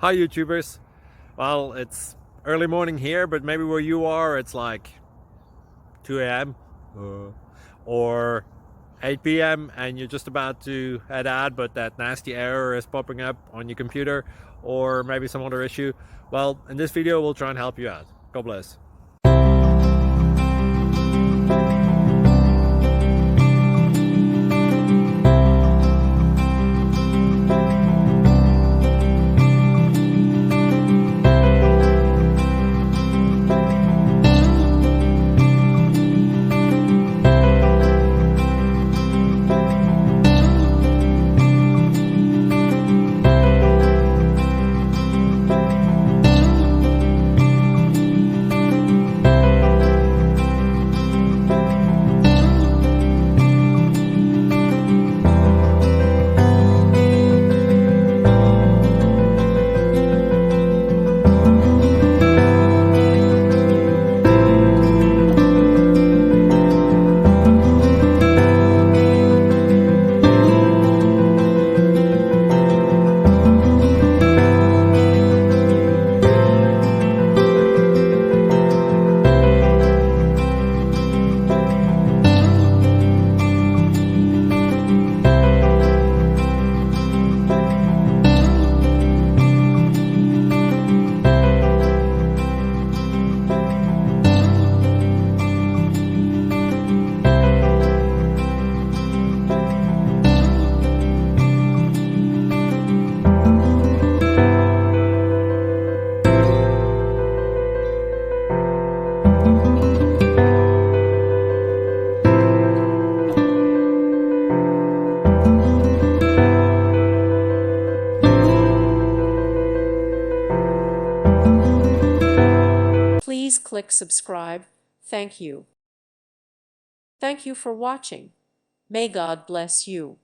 Hi YouTubers. Well, it's early morning here, but maybe where you are it's like 2 a.m. Or 8 p.m. and you're just about to head out, but that nasty error is popping up on your computer, or maybe some other issue. Well, in this video we'll try and help you out. God bless. Please click subscribe. Thank you. Thank you for watching. May God bless you.